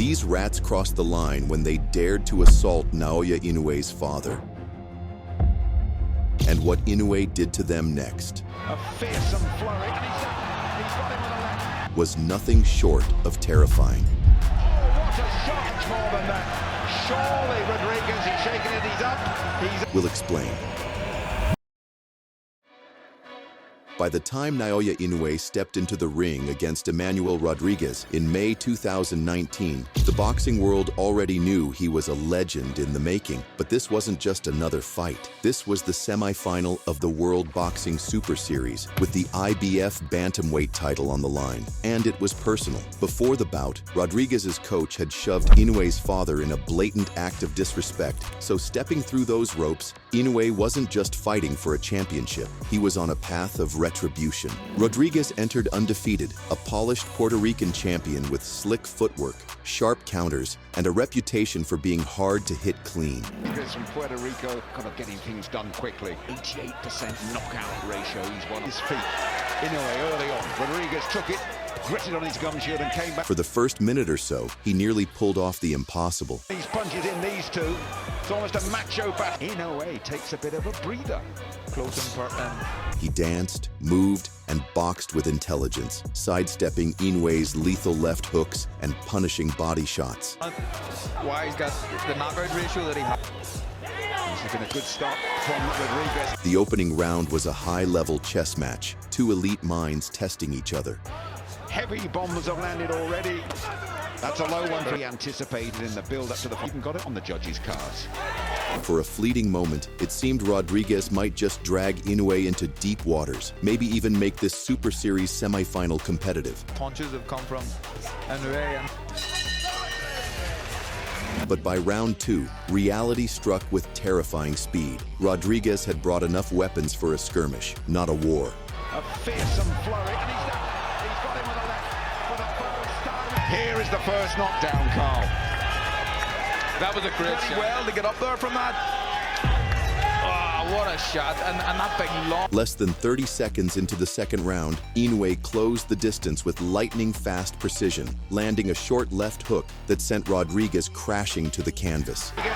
These rats crossed the line when they dared to assault Naoya Inoue's father. And what Inoue did to them next A fearsome flurry, and he's got him on the left. was nothing short of terrifying. Oh, what a shot! More than that. Surely Rodriguez, he's shaking it, he's up. We'll explain. By the time Naoya Inoue stepped into the ring against Emmanuel Rodriguez in May 2019, the boxing world already knew he was a legend in the making. But this wasn't just another fight. This was the semi-final of the World Boxing Super Series, with the IBF bantamweight title on the line. And it was personal. Before the bout, Rodriguez's coach had shoved Inoue's father in a blatant act of disrespect. So stepping through those ropes, Inoue wasn't just fighting for a championship. He was on a path of retribution. Rodriguez entered undefeated, a polished Puerto Rican champion with slick footwork, sharp counters, and a reputation for being hard to hit clean. Rodriguez from Puerto Rico, kind of getting things done quickly. 88% knockout ratio, he's won his feet. Inoue early on, Rodriguez took it, gritted on his gum shield and came back. For the first minute or so, he nearly pulled off the impossible. These punches in these two, it's almost a macho battle. Inoue takes a bit of a breather. Close and He danced, moved, and boxed with intelligence, sidestepping Inoue's lethal left hooks and punishing body shots. Why he's got the knockout ratio that he has. This has been a good start from Rodriguez. The opening round was a high-level chess match, two elite minds testing each other. Heavy bombs have landed already. That's a low one for he anticipated in the build-up to the fight. Even got it on the judges' cards. For a fleeting moment, it seemed Rodriguez might just drag Inoue into deep waters, maybe even make this Super Series semi-final competitive. Punches have come from Inoue. But by round two, reality struck with terrifying speed. Rodriguez had brought enough weapons for a skirmish, not a war. A fearsome flurry, and he's down. He's got him on the left for the first time. Here is the first knockdown, Carl. That was a great shot. Well to get up there from that. Oh, what a shot. And that big long. Less than 30 seconds into the second round, Inoue closed the distance with lightning-fast precision, landing a short left hook that sent Rodriguez crashing to the canvas. Here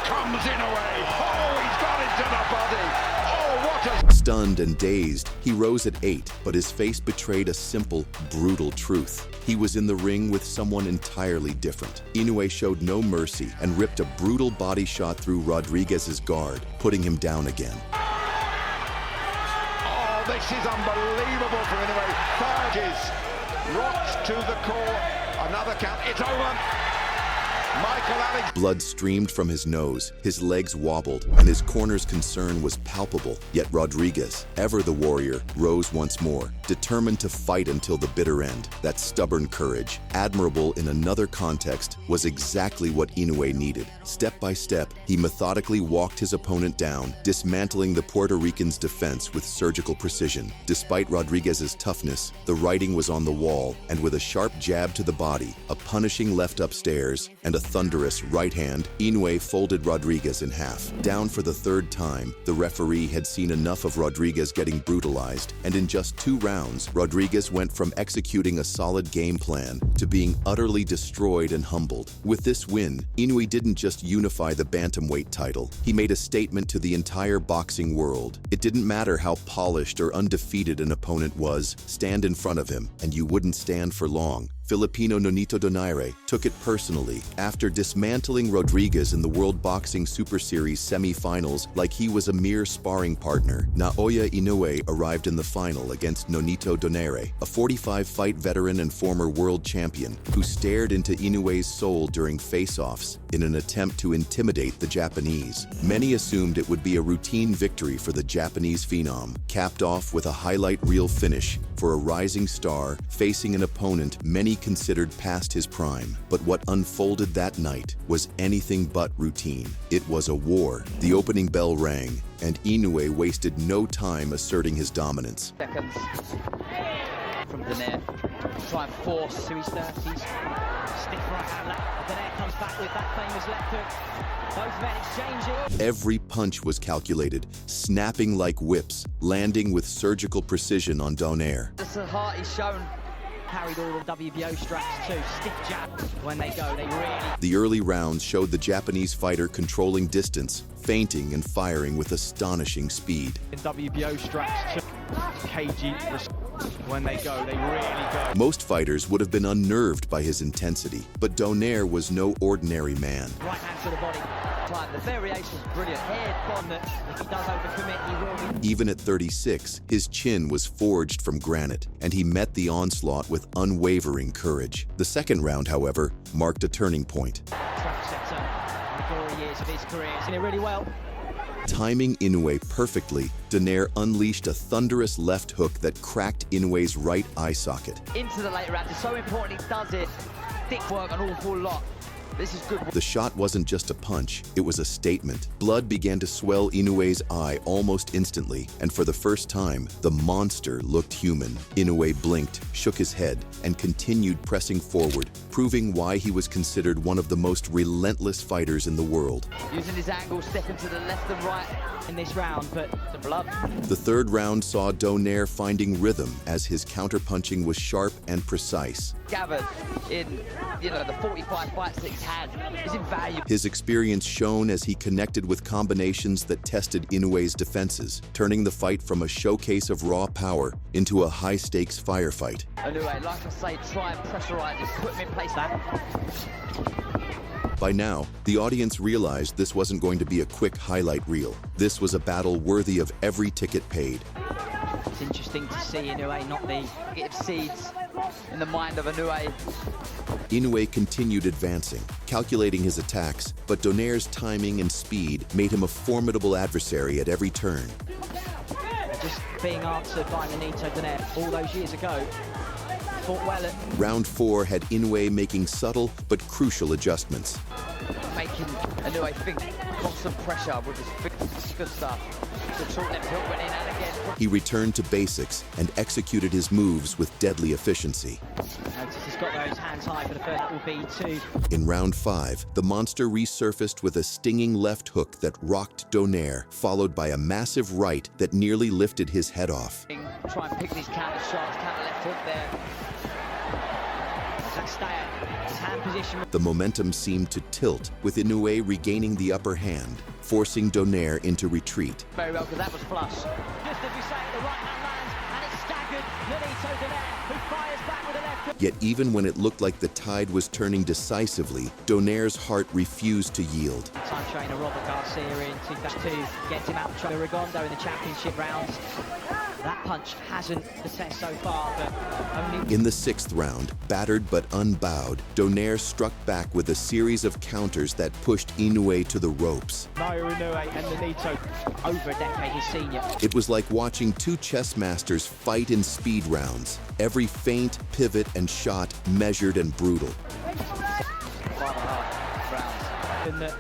comes Inoue. Oh, he's got into the body. Oh, what a... Stunned and dazed, he rose at 8, but his face betrayed a simple, brutal truth. He was in the ring with someone entirely different. Inoue showed no mercy and ripped a brutal body shot through Rodriguez's guard, putting him down again. Oh, this is unbelievable for Inoue. Charges, rocks to the core. Another count. It's over. Michael Alex. Blood streamed from his nose, his legs wobbled, and his corner's concern was palpable. Yet Rodriguez, ever the warrior, rose once more, determined to fight until the bitter end. That stubborn courage, admirable in another context, was exactly what Inoue needed. Step by step, he methodically walked his opponent down, dismantling the Puerto Rican's defense with surgical precision. Despite Rodriguez's toughness, the writing was on the wall, and with a sharp jab to the body, a punishing left upstairs, and a thunderous right hand, Inoue folded Rodriguez in half. Down for the third time, the referee had seen enough of Rodriguez getting brutalized, and in just 2 rounds, Rodriguez went from executing a solid game plan to being utterly destroyed and humbled. With this win, Inoue didn't just unify the bantamweight title, he made a statement to the entire boxing world. It didn't matter how polished or undefeated an opponent was, stand in front of him, and you wouldn't stand for long. Filipino Nonito Donaire took it personally after dismantling Rodriguez in the World Boxing Super Series semi-finals like he was a mere sparring partner. Naoya Inoue arrived in the final against Nonito Donaire, a 45-fight veteran and former world champion who stared into Inoue's soul during face-offs in an attempt to intimidate the Japanese. Many assumed it would be a routine victory for the Japanese phenom, capped off with a highlight reel finish for a rising star facing an opponent many considered past his prime. But what unfolded that night was anything but routine. It was a war. The opening bell rang, and Inoue wasted no time asserting his dominance. Seconds from Donaire. Try and force to his 30s. Stiff right hand left. Donaire comes back with that famous left hook. Both men exchanging. Every punch was calculated, snapping like whips, landing with surgical precision on Donaire. Just the heart he's shown carried all the WBO straps too. Stiff jab. When they go, they really... The early rounds showed the Japanese fighter controlling distance, feinting and firing with astonishing speed. In WBO straps too. KG. When they go, they really go. Most fighters would have been unnerved by his intensity, but Donaire was no ordinary man. Right hand to the body. The variation is brilliant. Head bomb that if he does overcommit, he will be. Even at 36, his chin was forged from granite, and he met the onslaught with unwavering courage. The second round, however, marked a turning point. Trendsetter in the glory years of his career. He's doing it really well. Timing Inoue perfectly, Donaire unleashed a thunderous left hook that cracked Inoue's right eye socket. Into the later rounds. It's so important he does it. Thick work an awful lot. This is good. The shot wasn't just a punch, it was a statement. Blood began to swell Inoue's eye almost instantly, and for the first time, the monster looked human. Inoue blinked, shook his head, and continued pressing forward, proving why he was considered one of the most relentless fighters in the world. Using his angle, stepping to the left and right in this round, but the blood. The third round saw Donaire finding rhythm as his counterpunching was sharp and precise. Gathered in, the 45 fights that he's had is invaluable. His experience shone as he connected with combinations that tested Inoue's defenses, turning the fight from a showcase of raw power into a high-stakes firefight. Inoue, like I say, try and pressurize him, put him in place that. By now, the audience realized this wasn't going to be a quick highlight reel. This was a battle worthy of every ticket paid. It's interesting to see Inoue not the negative seeds in the mind of Inoue. Inoue continued advancing, calculating his attacks, but Donaire's timing and speed made him a formidable adversary at every turn. Just being answered by Donaire all those years ago. Fought well at... Round 4 had Inoue making subtle but crucial adjustments. Making Inoue think, constant pressure with his good stuff. The short left hook went in and again. He returned to basics and executed his moves with deadly efficiency. Notice he's got those hands high for the first, that will be 2. In round 5, the monster resurfaced with a stinging left hook that rocked Donaire, followed by a massive right that nearly lifted his head off. Try and pick these counter shots, counter left hook there. Stay at his hand position. The momentum seemed to tilt, with Inoue regaining the upper hand, forcing Donaire into retreat. Very well, because that was flush. Just as we say, the right hand lands, and it's staggered Donaire, who fires back with a left hook. Yet even when it looked like the tide was turning decisively, Donaire's heart refused to yield. Time trainer Robert Garcia in 2002 gets him out of Rigondo in the championship rounds. That punch hasn't the test so far, but only... In the 6th round, battered but unbowed, Donaire struck back with a series of counters that pushed Inoue to the ropes. Naoya Inoue and Nonito. Over a decade his senior. It was like watching two chess masters fight in speed rounds. Every feint, pivot, and shot measured and brutal. 5.5 rounds. In the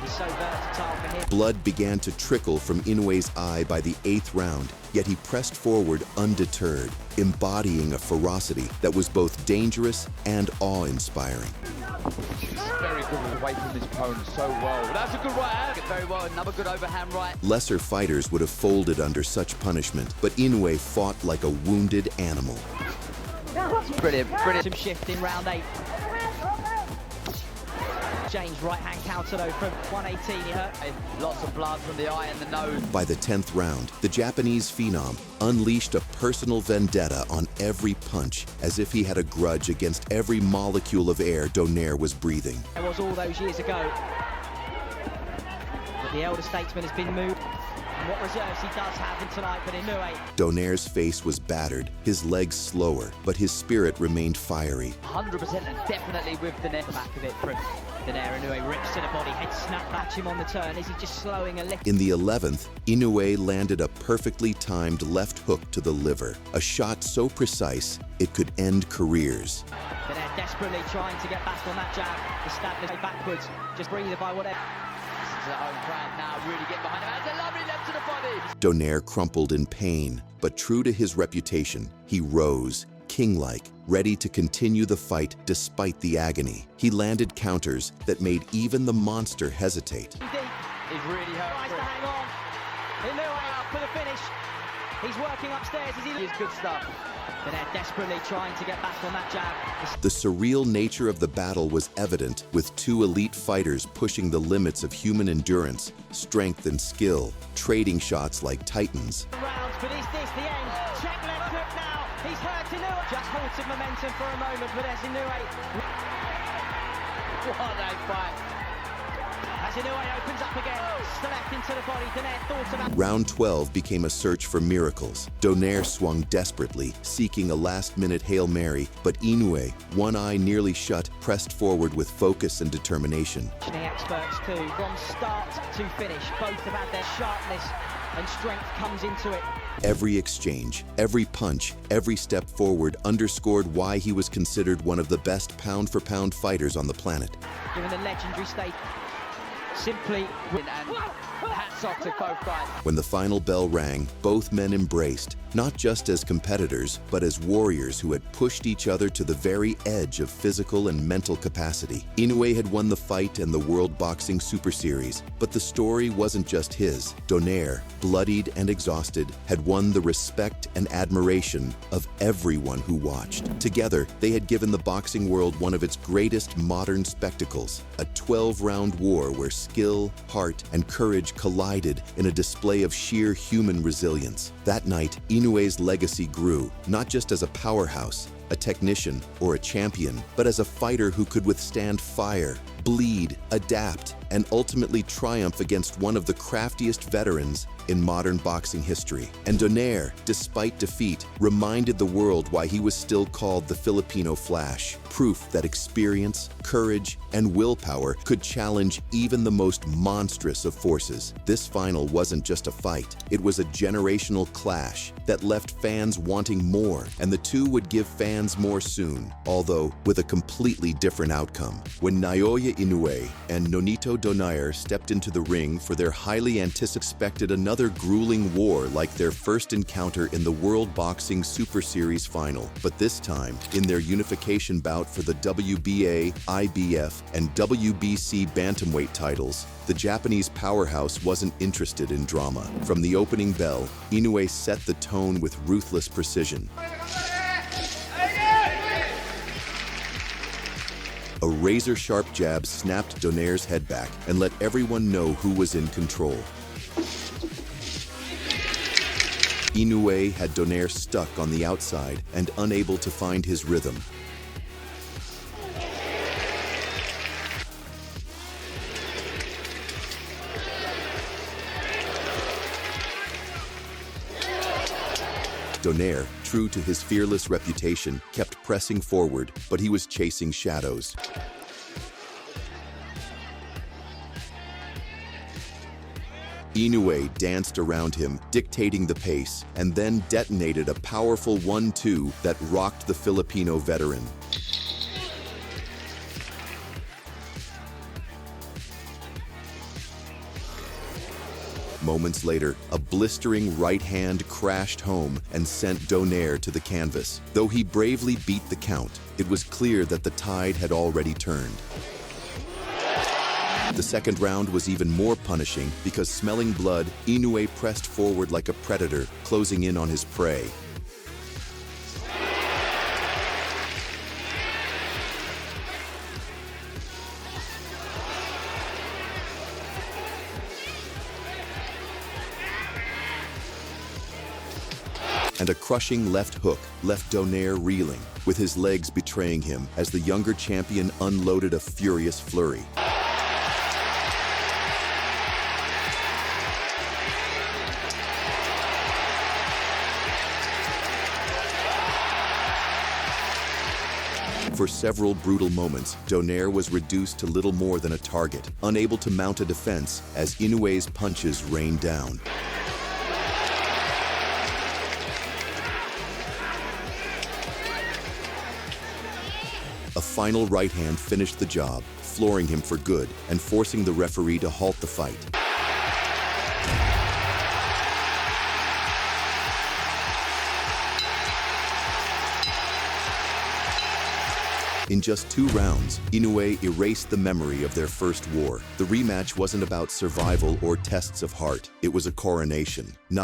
He's so versatile for him. Blood began to trickle from Inoue's eye by the 8th round, yet he pressed forward undeterred, embodying a ferocity that was both dangerous and awe-inspiring. Very good away from his opponent so well. That's a good right hand. Very well, another good overhand right. Lesser fighters would have folded under such punishment, but Inoue fought like a wounded animal. Brilliant, brilliant. Some shift in round 8. James right hand counter though from 118, he hurt. Lots of blood from the eye and the nose. By the 10th round, the Japanese phenom unleashed a personal vendetta on every punch, as if he had a grudge against every molecule of air Donaire was breathing. It was all those years ago. But the elder statesman has been moved. And what reserves he does have in tonight, but Inoue. Donaire's face was battered, his legs slower, but his spirit remained fiery. 100% and definitely with the neck back of it from Donaire. Inoue rips to the body, head snap at him on the turn. Is he just slowing a little? In the 11th, Inoue landed a perfectly timed left hook to the liver, a shot so precise it could end careers. Donaire desperately trying to get back on that jab, established backwards, just breathe by whatever. This is our own crowd now, really getting behind him. That's a lovely left to the body. Donaire crumpled in pain, but true to his reputation, he rose, king-like, ready to continue the fight despite the agony. He landed counters that made even the monster hesitate. He's really hurt. Tries to hang on. Inoue out for the finish. He's working upstairs as he leaves. Good stuff. Donaire desperately trying to get back on that jab. The surreal nature of the battle was evident, with two elite fighters pushing the limits of human endurance, strength, and skill, trading shots like titans. Rounds, but is this the end? Check left hook now. He's hurt Inoue. Just halted momentum for a moment, but there's Inoue. What a fight. As Inoue opens up again, left into the body. Donaire thought about... Round 12 became a search for miracles. Donaire swung desperately, seeking a last-minute Hail Mary, but Inoue, one eye nearly shut, pressed forward with focus and determination. Experts too, from start to finish, both have had their sharpness and strength comes into it. Every exchange, every punch, every step forward underscored why he was considered one of the best pound-for-pound fighters on the planet. Given the legendary state, simply win, and hats off to both guys. When the final bell rang, both men embraced, not just as competitors, but as warriors who had pushed each other to the very edge of physical and mental capacity. Inoue had won the fight and the World Boxing Super Series, but the story wasn't just his. Donaire, bloodied and exhausted, had won the respect and admiration of everyone who watched. Together, they had given the boxing world one of its greatest modern spectacles, a 12-round war where skill, heart, and courage collided in a display of sheer human resilience. That night, Inoue's legacy grew, not just as a powerhouse, a technician, or a champion, but as a fighter who could withstand fire, bleed, adapt, and ultimately triumph against one of the craftiest veterans in modern boxing history. And Donaire, despite defeat, reminded the world why he was still called the Filipino Flash, proof that experience, courage, and willpower could challenge even the most monstrous of forces. This final wasn't just a fight, it was a generational clash that left fans wanting more, and the two would give fans more soon, although with a completely different outcome. When Naoya Inoue and Nonito Donaire stepped into the ring for their highly anticipated another grueling war like their first encounter in the World Boxing Super Series final, but this time in their unification bout for the WBA, IBF, and WBC bantamweight titles, the Japanese powerhouse wasn't interested in drama. From the opening bell, Inoue set the tone with ruthless precision. A razor-sharp jab snapped Donaire's head back and let everyone know who was in control. Inoue had Donaire stuck on the outside and unable to find his rhythm. Donaire, true to his fearless reputation, kept pressing forward, but he was chasing shadows. Inoue danced around him, dictating the pace, and then detonated a powerful 1-2 that rocked the Filipino veteran. Moments later, a blistering right hand crashed home and sent Donaire to the canvas. Though he bravely beat the count, it was clear that the tide had already turned. The second round was even more punishing because, smelling blood, Inoue pressed forward like a predator, closing in on his prey. And a crushing left hook left Donaire reeling, with his legs betraying him as the younger champion unloaded a furious flurry. For several brutal moments, Donaire was reduced to little more than a target, unable to mount a defense as Inoue's punches rained down. A final right hand finished the job, flooring him for good and forcing the referee to halt the fight. In just 2 rounds, Inoue erased the memory of their first war. The rematch wasn't about survival or tests of heart. It was a coronation. Not